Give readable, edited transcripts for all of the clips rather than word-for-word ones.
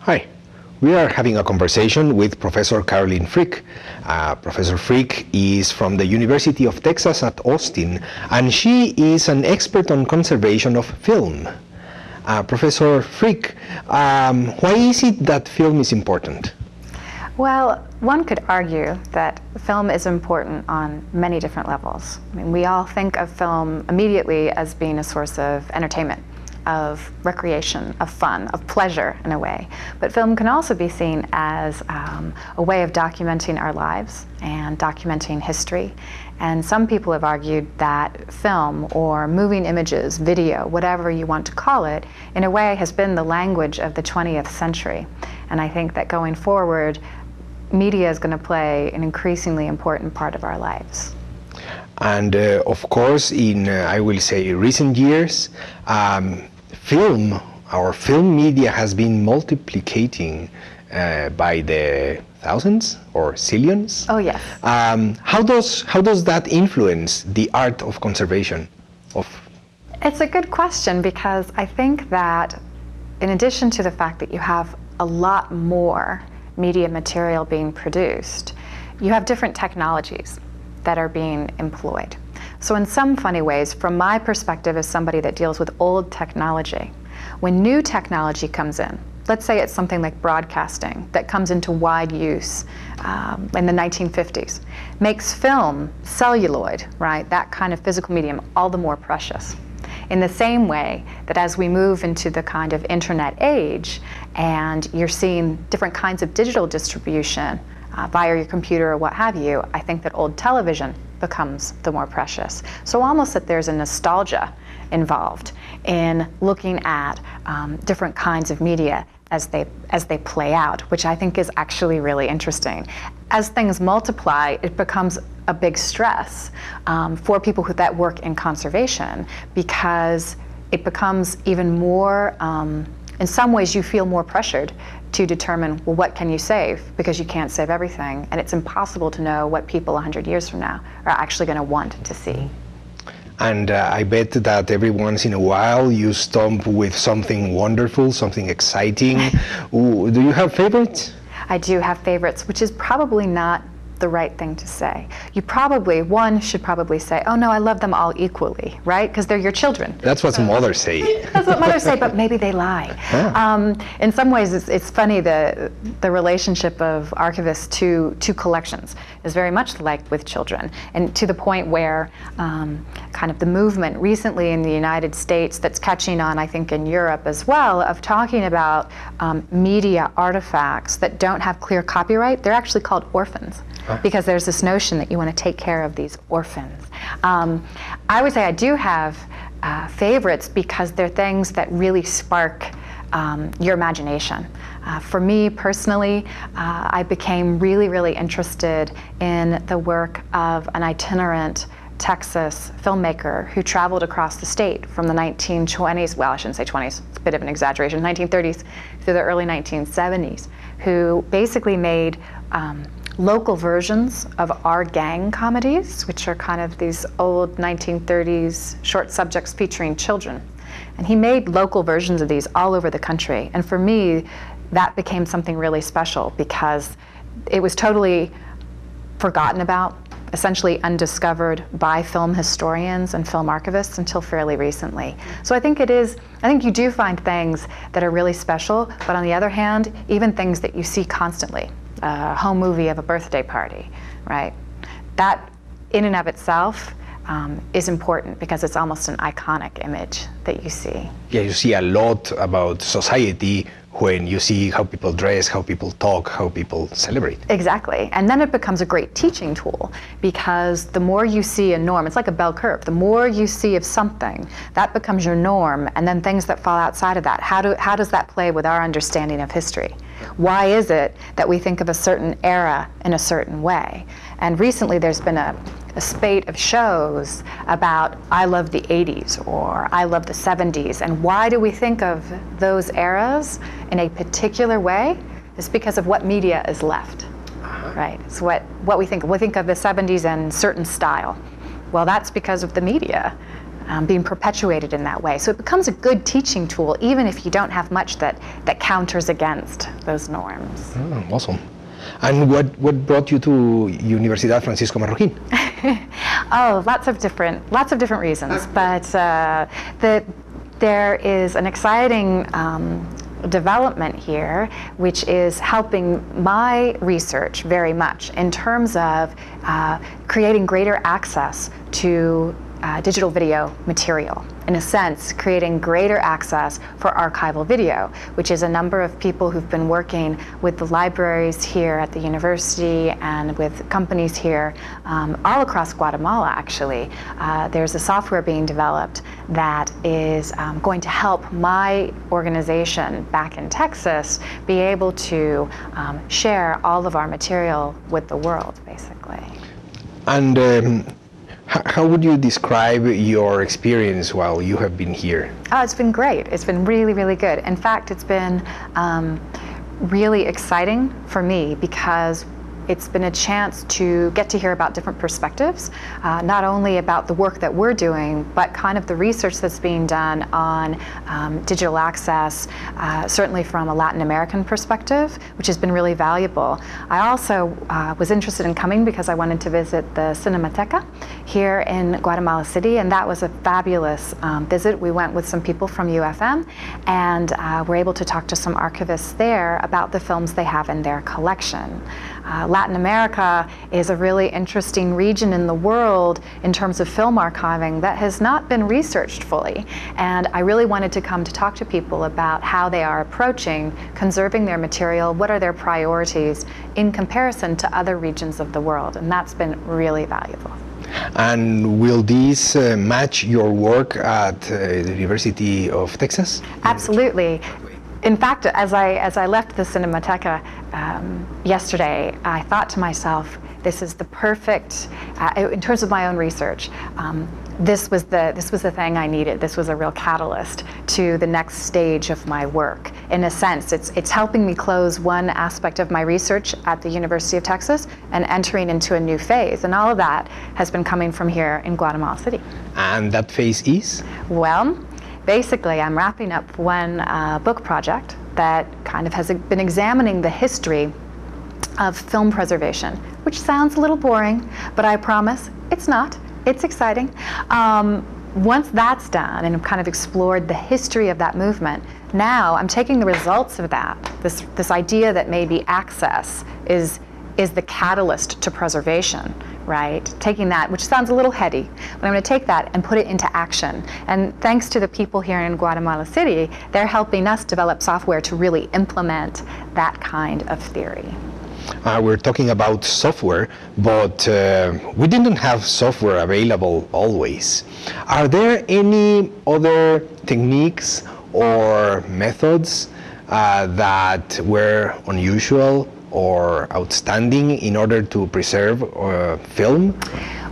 Hi, we are having a conversation with Professor Caroline Frick. Professor Frick is from the University of Texas at Austin, and she is an expert on conservation of film. Professor Frick, why is it that film is important? Well, one could argue that film is important on many different levels. I mean, we all think of film immediately as being a source of entertainment, of recreation, of fun, of pleasure in a way. But film can also be seen as a way of documenting our lives and documenting history. And some people have argued that film or moving images, video, whatever you want to call it, in a way has been the language of the 20th century. And I think that going forward, media is going to play an increasingly important part of our lives. And of course, in, I will say, recent years, film, our film media has been multiplicating by the thousands or zillions. Oh, yes. How does that influence the art of conservation? It's a good question, because I think that in addition to the fact that you have a lot more media material being produced, you have different technologies that are being employed. So in some funny ways, from my perspective as somebody that deals with old technology, when new technology comes in, let's say it's something like broadcasting that comes into wide use in the 1950s, makes film, celluloid, right, that kind of physical medium, all the more precious. In the same way that as we move into the kind of internet age and you're seeing different kinds of digital distribution via your computer or what have you, I think that old television becomes the more precious. So almost that there's a nostalgia involved in looking at different kinds of media as they play out, which I think is actually really interesting. As things multiply, it becomes a big stress for people that work in conservation, because it becomes even more, in some ways you feel more pressured to determine, well, what can you save? Because you can't save everything, and it's impossible to know what people 100 years from now are actually going to want to see. And I bet that every once in a while you stump with something wonderful, something exciting. Ooh, do you have favorites? I do have favorites, which is probably not the right thing to say. One should probably say, oh no, I love them all equally, right? Because they're your children. That's what mothers say. That's what mothers say, but maybe they lie. Ah. In some ways, it's funny, the relationship of archivists to collections is very much like with children, and to the point where kind of the movement recently in the United States that's catching on, I think, in Europe as well, of talking about media artifacts that don't have clear copyright. They're actually called orphans. Because there's this notion that you want to take care of these orphans. I would say I do have favorites because they're things that really spark your imagination. For me personally, I became really, really interested in the work of an itinerant Texas filmmaker who traveled across the state from the 1920s, well, I shouldn't say 20s, it's a bit of an exaggeration, 1930s through the early 1970s, who basically made local versions of Our Gang comedies, which are kind of these old 1930s short subjects featuring children. And he made local versions of these all over the country. And for me, that became something really special, because it was totally forgotten about, essentially undiscovered by film historians and film archivists until fairly recently. So I think you do find things that are really special, but on the other hand, even things that you see constantly. A home movie of a birthday party, right? That in and of itself is important, because it's almost an iconic image that you see. Yeah, you see a lot about society when you see how people dress, how people talk, how people celebrate. Exactly, and then it becomes a great teaching tool, because the more you see a norm, it's like a bell curve, the more you see of something, that becomes your norm, and then things that fall outside of that, how does that play with our understanding of history? Why is it that we think of a certain era in a certain way? And recently there's been a spate of shows about I love the 80s or I love the 70s, and why do we think of those eras in a particular way? It's because of what media is left, right? It's what we think of. We think of the 70s and certain style. Well, that's because of the media. being perpetuated in that way. So it becomes a good teaching tool, even if you don't have much that counters against those norms. Oh, awesome. And what brought you to Universidad Francisco Marroquín? Oh, lots of different reasons, but there is an exciting development here, which is helping my research very much in terms of creating greater access to digital video material. In a sense, creating greater access for archival video, which is a number of people who've been working with the libraries here at the university and with companies here all across Guatemala, actually. There's a software being developed that is going to help my organization back in Texas be able to share all of our material with the world, basically. And how would you describe your experience while you have been here? Oh, it's been great. It's been really, really good. In fact, it's been really exciting for me because it's been a chance to get to hear about different perspectives, not only about the work that we're doing, but kind of the research that's being done on digital access, certainly from a Latin American perspective, which has been really valuable. I also was interested in coming because I wanted to visit the Cinemateca here in Guatemala City, and that was a fabulous visit. We went with some people from UFM and were able to talk to some archivists there about the films they have in their collection. Latin America is a really interesting region in the world in terms of film archiving that has not been researched fully. And I really wanted to come to talk to people about how they are approaching conserving their material, what are their priorities in comparison to other regions of the world. And that's been really valuable. And will these match your work at the University of Texas? Absolutely. In fact, as I left the Cinemateca yesterday, I thought to myself, this is the perfect, in terms of my own research, this was the thing I needed. This was a real catalyst to the next stage of my work. In a sense, it's helping me close one aspect of my research at the University of Texas and entering into a new phase. And all of that has been coming from here in Guatemala City. And that phase is? Well, basically, I'm wrapping up one book project that kind of has been examining the history of film preservation, which sounds a little boring, but I promise it's not. It's exciting. Once that's done and I've kind of explored the history of that movement, now I'm taking the results of that, this idea that maybe access is the catalyst to preservation, right? Taking that, which sounds a little heady, but I'm going to take that and put it into action. And thanks to the people here in Guatemala City, they're helping us develop software to really implement that kind of theory. We're talking about software, but we didn't have software available always. Are there any other techniques or methods that were unusual or outstanding in order to preserve film?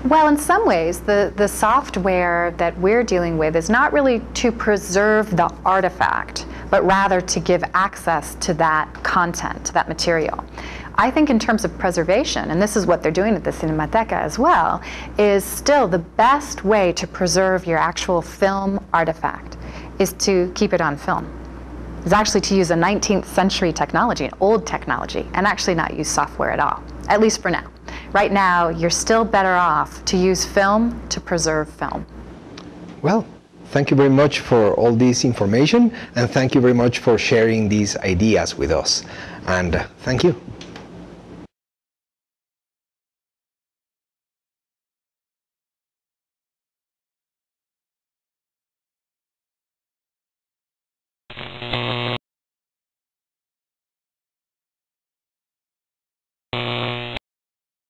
Well, in some ways, the software that we're dealing with is not really to preserve the artifact, but rather to give access to that content, to that material. I think in terms of preservation, and this is what they're doing at the Cinemateca as well, is still the best way to preserve your actual film artifact is to keep it on film. Is actually to use a 19th century technology, an old technology, and actually not use software at all, at least for now. Right now, you're still better off to use film to preserve film. Well, thank you very much for all this information, and thank you very much for sharing these ideas with us. And thank you.